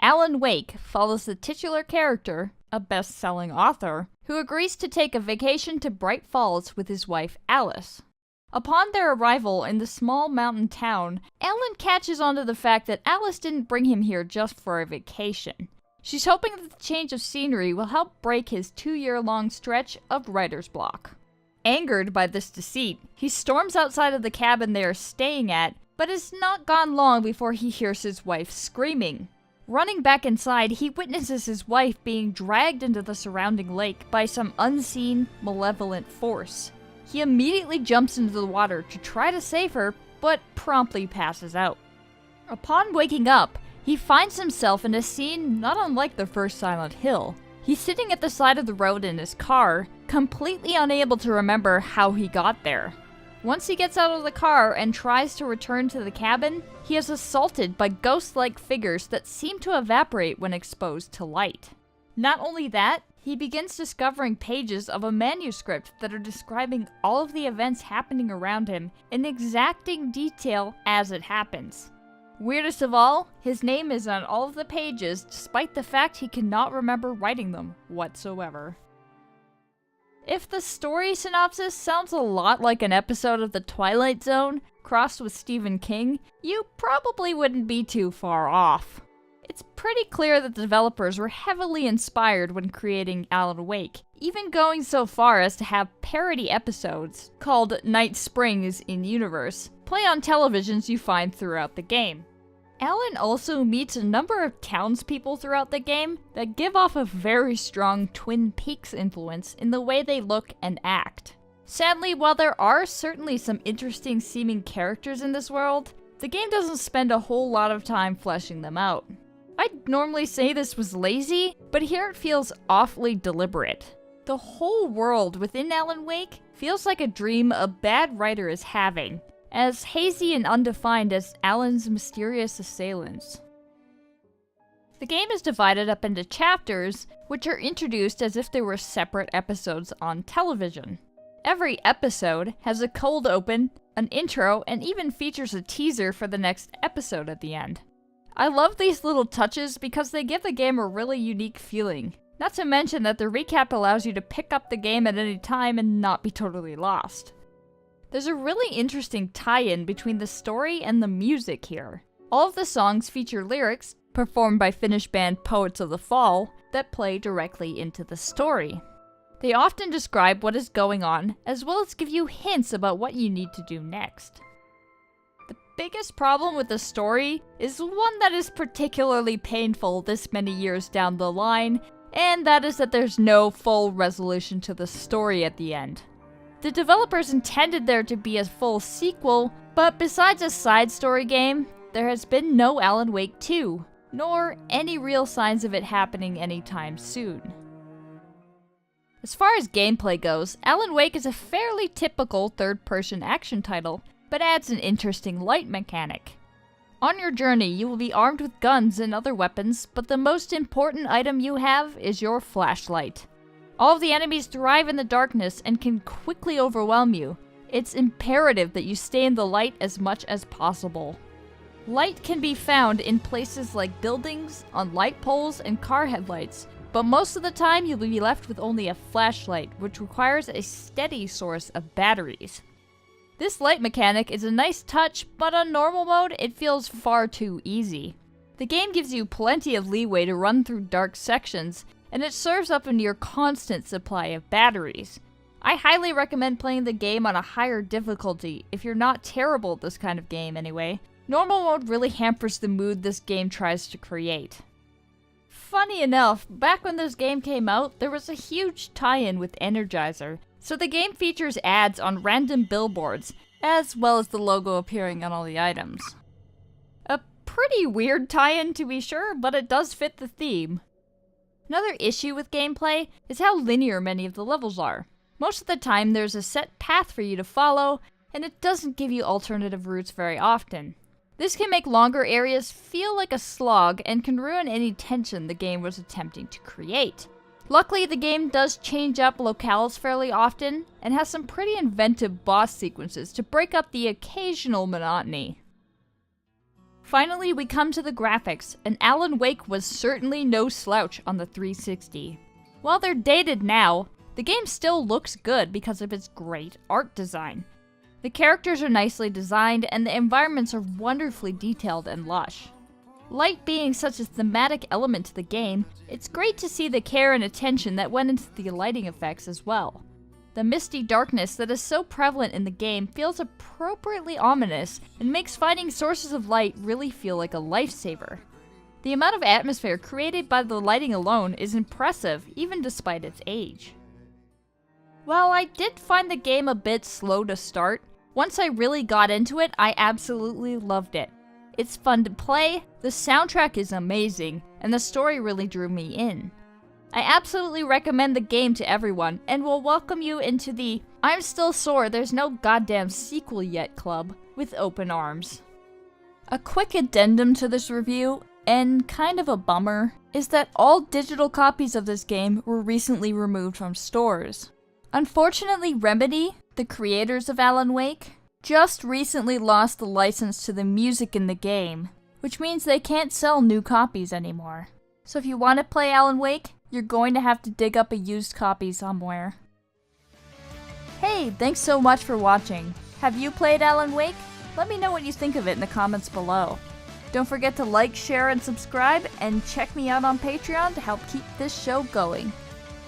Alan Wake follows the titular character, a best-selling author, who agrees to take a vacation to Bright Falls with his wife Alice. Upon their arrival in the small mountain town, Alan catches on to the fact that Alice didn't bring him here just for a vacation. She's hoping that the change of scenery will help break his 2-year-long stretch of writer's block. Angered by this deceit, he storms outside of the cabin they are staying at, but it's not gone long before he hears his wife screaming. Running back inside, he witnesses his wife being dragged into the surrounding lake by some unseen, malevolent force. He immediately jumps into the water to try to save her, but promptly passes out. Upon waking up, he finds himself in a scene not unlike the first Silent Hill. He's sitting at the side of the road in his car, completely unable to remember how he got there. Once he gets out of the car and tries to return to the cabin, he is assaulted by ghost-like figures that seem to evaporate when exposed to light. Not only that, he begins discovering pages of a manuscript that are describing all of the events happening around him in exacting detail as it happens. Weirdest of all, his name is on all of the pages despite the fact he cannot remember writing them whatsoever. If the story synopsis sounds a lot like an episode of The Twilight Zone crossed with Stephen King, you probably wouldn't be too far off. It's pretty clear that the developers were heavily inspired when creating Alan Wake, even going so far as to have parody episodes, called Night Springs in-universe, play on televisions you find throughout the game. Alan also meets a number of townspeople throughout the game that give off a very strong Twin Peaks influence in the way they look and act. Sadly, while there are certainly some interesting seeming characters in this world, the game doesn't spend a whole lot of time fleshing them out. I'd normally say this was lazy, but here it feels awfully deliberate. The whole world within Alan Wake feels like a dream a bad writer is having, as hazy and undefined as Alan's mysterious assailants. The game is divided up into chapters, which are introduced as if they were separate episodes on television. Every episode has a cold open, an intro, and even features a teaser for the next episode at the end. I love these little touches because they give the game a really unique feeling, not to mention that the recap allows you to pick up the game at any time and not be totally lost. There's a really interesting tie-in between the story and the music here. All of the songs feature lyrics, performed by Finnish band Poets of the Fall, that play directly into the story. They often describe what is going on, as well as give you hints about what you need to do next. The biggest problem with the story is one that is particularly painful this many years down the line, and that is that there's no full resolution to the story at the end. The developers intended there to be a full sequel, but besides a side story game, there has been no Alan Wake 2, nor any real signs of it happening anytime soon. As far as gameplay goes, Alan Wake is a fairly typical third-person action title, but adds an interesting light mechanic. On your journey, you will be armed with guns and other weapons, but the most important item you have is your flashlight. All of the enemies thrive in the darkness and can quickly overwhelm you. It's imperative that you stay in the light as much as possible. Light can be found in places like buildings, on light poles, and car headlights, but most of the time you'll be left with only a flashlight, which requires a steady source of batteries. This light mechanic is a nice touch, but on normal mode, it feels far too easy. The game gives you plenty of leeway to run through dark sections, and it serves up a near constant supply of batteries. I highly recommend playing the game on a higher difficulty if you're not terrible at this kind of game anyway. Normal mode really hampers the mood this game tries to create. Funny enough, back when this game came out, there was a huge tie-in with Energizer, so the game features ads on random billboards, as well as the logo appearing on all the items. A pretty weird tie-in to be sure, but it does fit the theme. Another issue with gameplay is how linear many of the levels are. Most of the time there's a set path for you to follow, and it doesn't give you alternative routes very often. This can make longer areas feel like a slog and can ruin any tension the game was attempting to create. Luckily, the game does change up locales fairly often, and has some pretty inventive boss sequences to break up the occasional monotony. Finally, we come to the graphics, and Alan Wake was certainly no slouch on the 360. While they're dated now, the game still looks good because of its great art design. The characters are nicely designed, and the environments are wonderfully detailed and lush. Light being such a thematic element to the game, it's great to see the care and attention that went into the lighting effects as well. The misty darkness that is so prevalent in the game feels appropriately ominous and makes finding sources of light really feel like a lifesaver. The amount of atmosphere created by the lighting alone is impressive, even despite its age. While I did find the game a bit slow to start, once I really got into it, I absolutely loved it. It's fun to play, the soundtrack is amazing, and the story really drew me in. I absolutely recommend the game to everyone, and will welcome you into the "I'm still sore, there's no goddamn sequel yet" club with open arms. A quick addendum to this review, and kind of a bummer, is that all digital copies of this game were recently removed from stores. Unfortunately, Remedy, the creators of Alan Wake, just recently lost the license to the music in the game, which means they can't sell new copies anymore. So if you want to play Alan Wake, you're going to have to dig up a used copy somewhere. Hey, thanks so much for watching. Have you played Alan Wake? Let me know what you think of it in the comments below. Don't forget to like, share, and subscribe, and check me out on Patreon to help keep this show going.